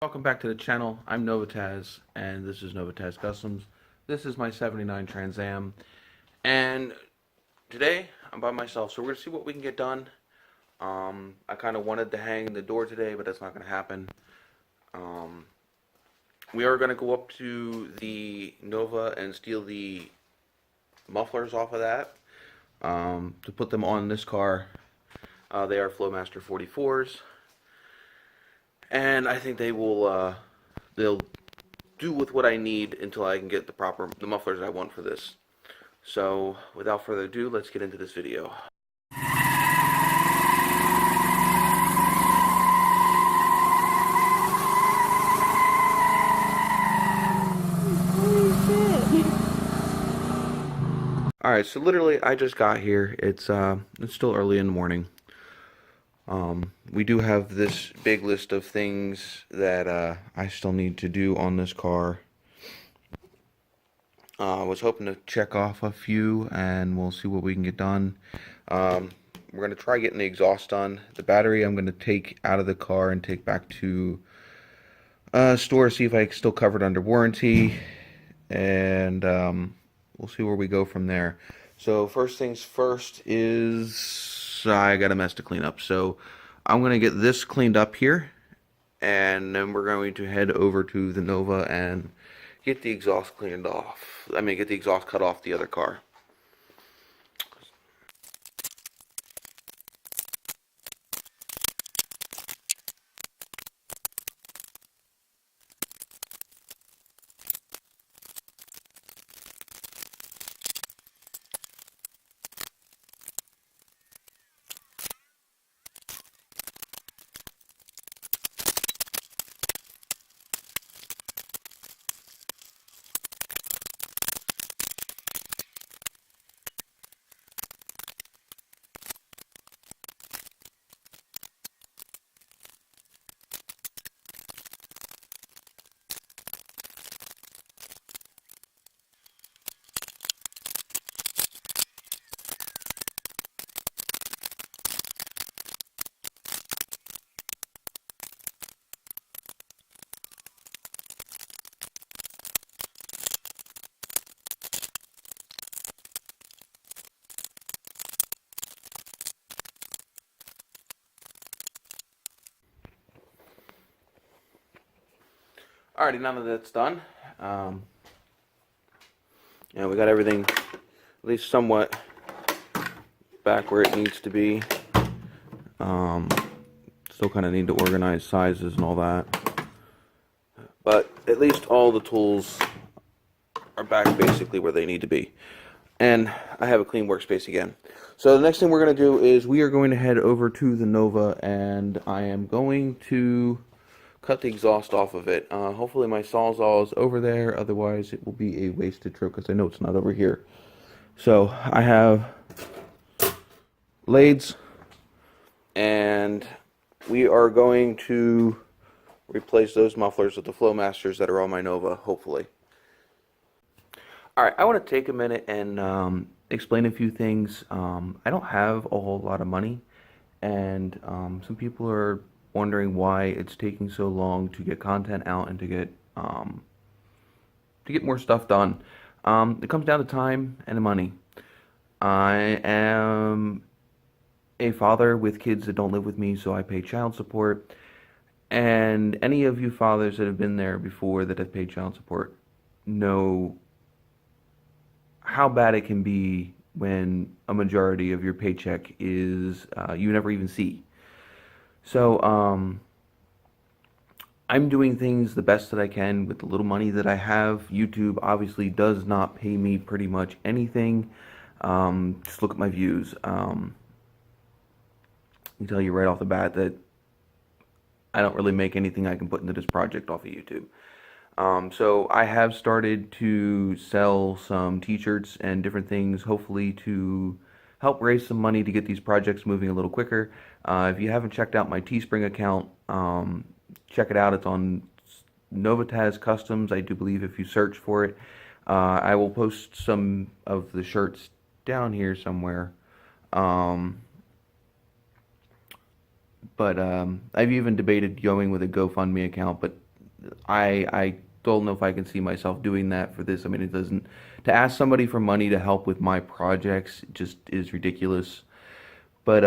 Welcome back to the channel. I'm Novatazz, and this is Novatazz Customs. This is my 79 Trans Am, and today I'm by myself, so we're going to see what we can get done. I kind of wanted to hang the door today, but that's not going to happen. We are going to go up to the Nova and steal the mufflers off of that to put them on this car. They are Flowmaster 44s. And I think they'll do with what I need until I can get the mufflers I want for this. So, without further ado, let's get into this video. Alright, so literally I just got here. It's still early in the morning. We do have this big list of things that I still need to do on this car. I was hoping to check off a few, and we'll see what we can get done. We're going to try getting the exhaust done. The battery I'm going to take out of the car and take back to store, see if I still cover it under warranty, and we'll see where we go from there. So first things first is I got a mess to clean up. So I'm going to get this cleaned up here, and then we're going to head over to the Nova and get the exhaust cleaned off. Get the exhaust cut off the other car. Alrighty, now that that's done, we got everything at least somewhat back where it needs to be. Still kind of need to organize sizes and all that, but at least all the tools are back basically where they need to be. And I have a clean workspace again. So the next thing we're going to do is we are going to head over to the Nova, and I am going to cut the exhaust off of it. Hopefully my Sawzall is over there, otherwise it will be a wasted trip because I know it's not over here. So I have lathes, and we are going to replace those mufflers with the Flowmasters that are on my Nova, hopefully. Alright, I want to take a minute and explain a few things. I don't have a whole lot of money, and some people are wondering why it's taking so long to get content out and to get more stuff done. It comes down to time and money. I am a father with kids that don't live with me, so I pay child support. And any of you fathers that have been there before that have paid child support know how bad it can be when a majority of your paycheck is you never even see. So, I'm doing things the best that I can with the little money that I have. YouTube obviously does not pay me pretty much anything. Just look at my views. I can tell you right off the bat that I don't really make anything I can put into this project off of YouTube. So I have started to sell some t-shirts and different things, hopefully to help raise some money to get these projects moving a little quicker. If you haven't checked out my Teespring account, check it out. It's on Novatazz Customs, I do believe, if you search for it. I will post some of the shirts down here somewhere. But I've even debated going with a GoFundMe account, but I don't know if I can see myself doing that for this. I mean, it doesn't, to ask somebody for money to help with my projects just is ridiculous. But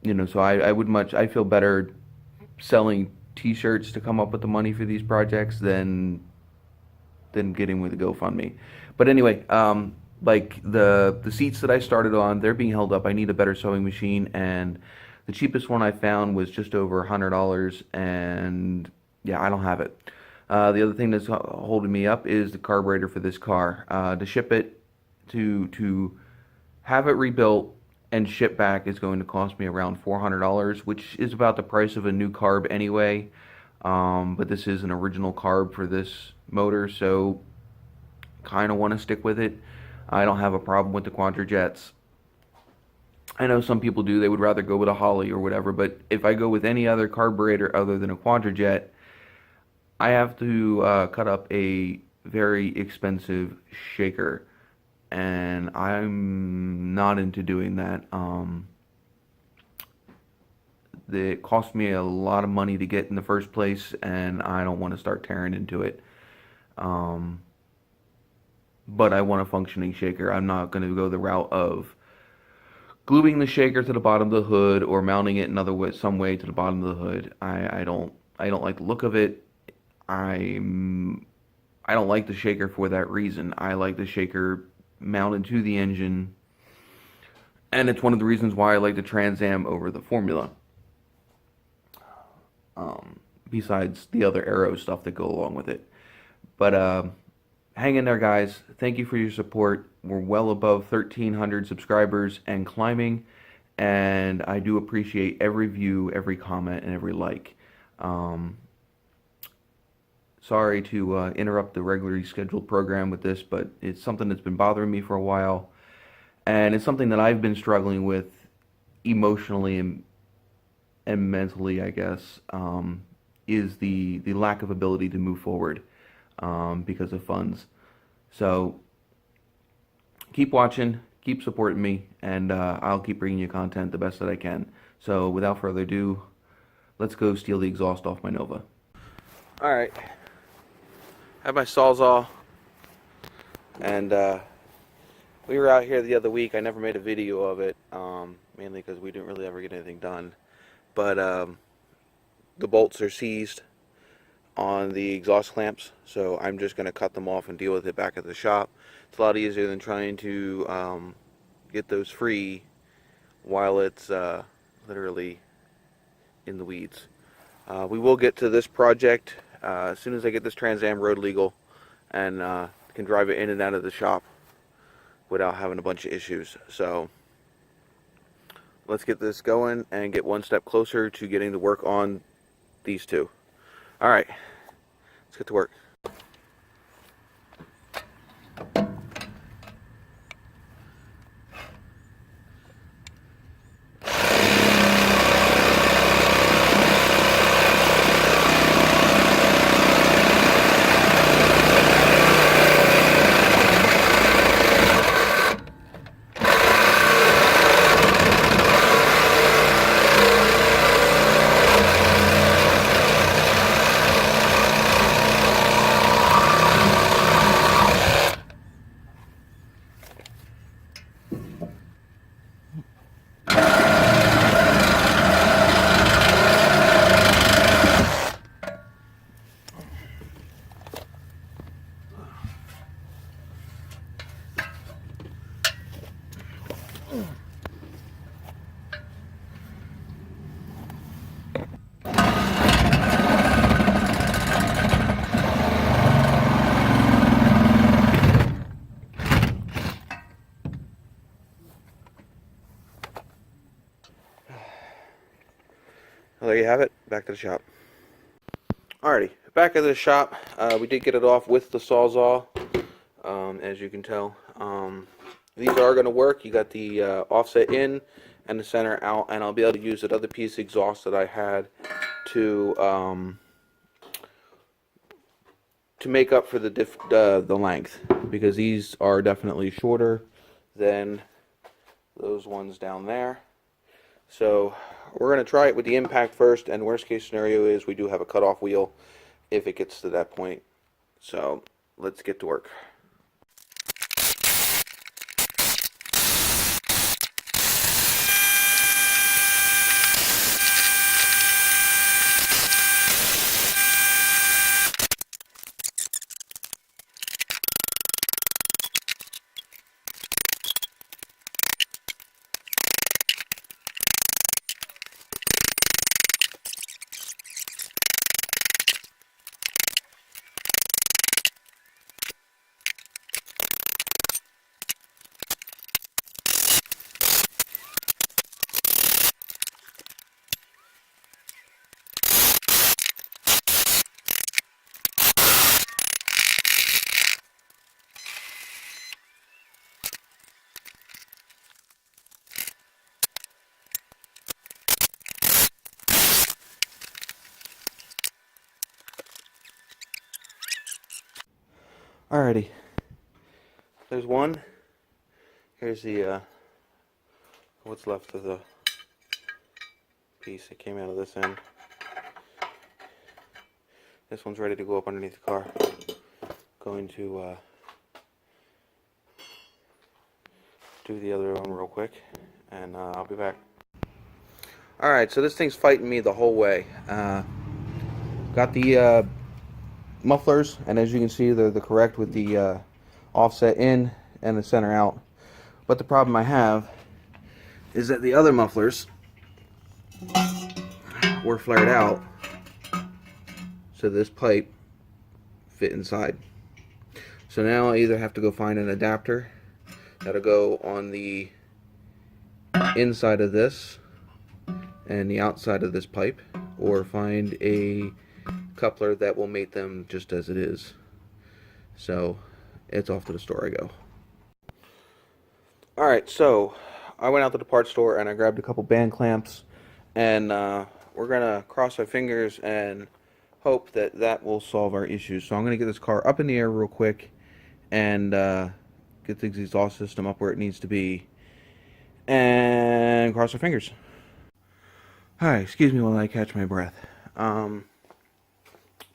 you know, so I feel better selling t-shirts to come up with the money for these projects than getting with the GoFundMe. But anyway, like the seats that I started on, they're being held up. I need a better sewing machine, and the cheapest one I found was just over $100, and yeah, I don't have it. The other thing that's holding me up is the carburetor for this car. To ship it, to have it rebuilt and shipped back is going to cost me around $400, which is about the price of a new carb anyway. But this is an original carb for this motor, so kind of want to stick with it. I don't have a problem with the Quadra-Jets. I know some people do. They would rather go with a Holly or whatever, but if I go with any other carburetor other than a Quadra-Jet, I have to cut up a very expensive shaker, and I'm not into doing that. It cost me a lot of money to get in the first place, and I don't want to start tearing into it. But I want a functioning shaker. I'm not going to go the route of gluing the shaker to the bottom of the hood or mounting it another way, some way to the bottom of the hood. I don't like the look of it. I don't like the shaker for that reason. I like the shaker mounted to the engine, and it's one of the reasons why I like the Trans Am over the Formula. Besides the other aero stuff that go along with it. But hang in there, guys. Thank you for your support. We're well above 1,300 subscribers and climbing, and I do appreciate every view, every comment, and every like. Sorry to interrupt the regularly scheduled program with this, but it's something that's been bothering me for a while, and it's something that I've been struggling with emotionally and mentally, I guess, is the lack of ability to move forward because of funds. So keep watching, keep supporting me, and I'll keep bringing you content the best that I can. So without further ado, let's go steal the exhaust off my Nova. All right, have my Sawzall, and we were out here the other week. I never made a video of it, mainly because we didn't really ever get anything done. But the bolts are seized on the exhaust clamps, so I'm just going to cut them off and deal with it back at the shop. It's a lot easier than trying to get those free while it's literally in the weeds. We will get to this project as soon as I get this Trans Am road legal and can drive it in and out of the shop without having a bunch of issues. So let's get this going and get one step closer to getting to work on these two. All right, let's get to work. Well, there you have it. Back to the shop. Alrighty, back at the shop. We did get it off with the Sawzall, as you can tell. These are going to work. You got the offset in and the center out, and I'll be able to use that other piece of exhaust that I had to make up for the length, because these are definitely shorter than those ones down there. So we're going to try it with the impact first, and worst case scenario is we do have a cutoff wheel, if it gets to that point. So let's get to work. Alrighty, there's one. Here's the what's left of the piece that came out of this end. This one's ready to go up underneath the car. Going to do the other one real quick, and I'll be back. Alright, so this thing's fighting me the whole way. Got the mufflers, and as you can see, they're the correct with the offset in and the center out. But the problem I have is that the other mufflers were flared out, so this pipe fit inside. So now I either have to go find an adapter that'll go on the inside of this and the outside of this pipe, or find a coupler that will mate them just as it is. So it's off to the store I go. Alright, so I went out to the parts store and I grabbed a couple band clamps, and we're gonna cross our fingers and hope that that will solve our issues. So I'm gonna get this car up in the air real quick and get the exhaust system up where it needs to be and cross our fingers. Alright, excuse me while I catch my breath.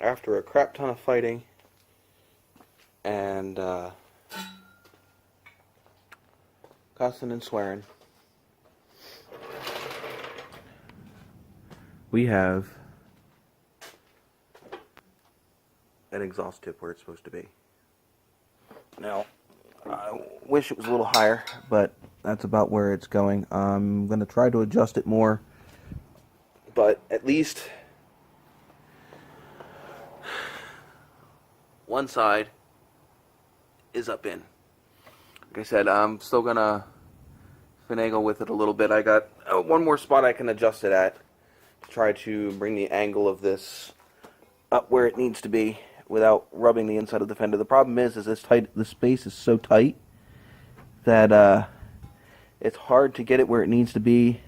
After a crap ton of fighting and cussing and swearing, we have an exhaust tip where it's supposed to be. Now, I wish it was a little higher, but that's about where it's going. I'm going to try to adjust it more, but at least one side is up in. Like I said, I'm still gonna finagle with it a little bit. I got one more spot I can adjust it at to try to bring the angle of this up where it needs to be without rubbing the inside of the fender. The problem is this space is so tight that it's hard to get it where it needs to be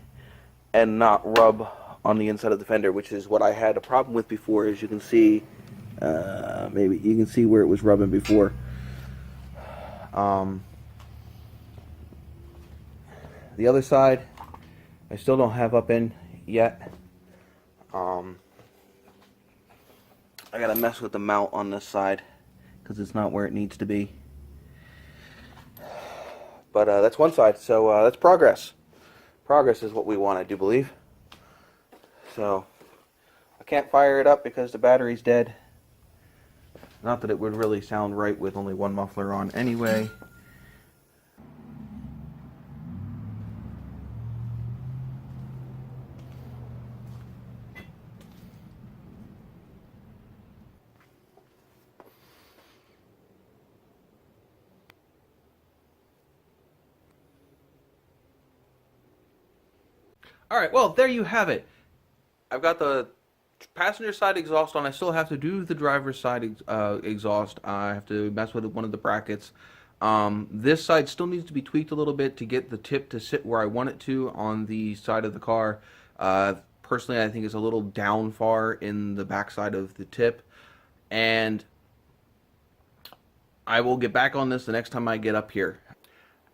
and not rub on the inside of the fender, which is what I had a problem with before. As you can see, maybe you can see where it was rubbing before. The other side, I still don't have up in yet. I gotta mess with the mount on this side because it's not where it needs to be. But that's one side, so that's progress. Progress is what we want, I do believe. So I can't fire it up because the battery's dead. Not that it would really sound right with only one muffler on anyway. Alright, well, there you have it. I've got the passenger side exhaust on. I still have to do the driver's side exhaust. I have to mess with one of the brackets. This side still needs to be tweaked a little bit to get the tip to sit where I want it to on the side of the car. Personally, I think it's a little down far in the back side of the tip. And I will get back on this the next time I get up here.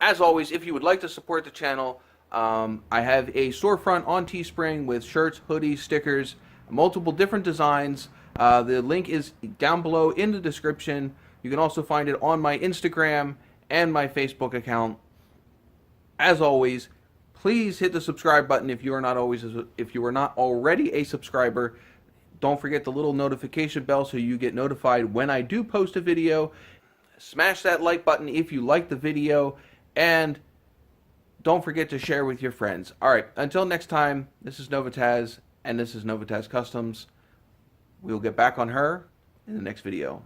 As always, if you would like to support the channel, I have a storefront on Teespring with shirts, hoodies, stickers, multiple different designs. The link is down below in the description. You can also find it on my Instagram and my Facebook account. As always, please hit the subscribe button if you are not already a subscriber. Don't forget the little notification bell so you get notified when I do post a video. Smash that like button if you like the video, and don't forget to share with your friends. Alright, until next time, this is Novatazz, and this is Novatazz Customs. We'll get back on her in the next video.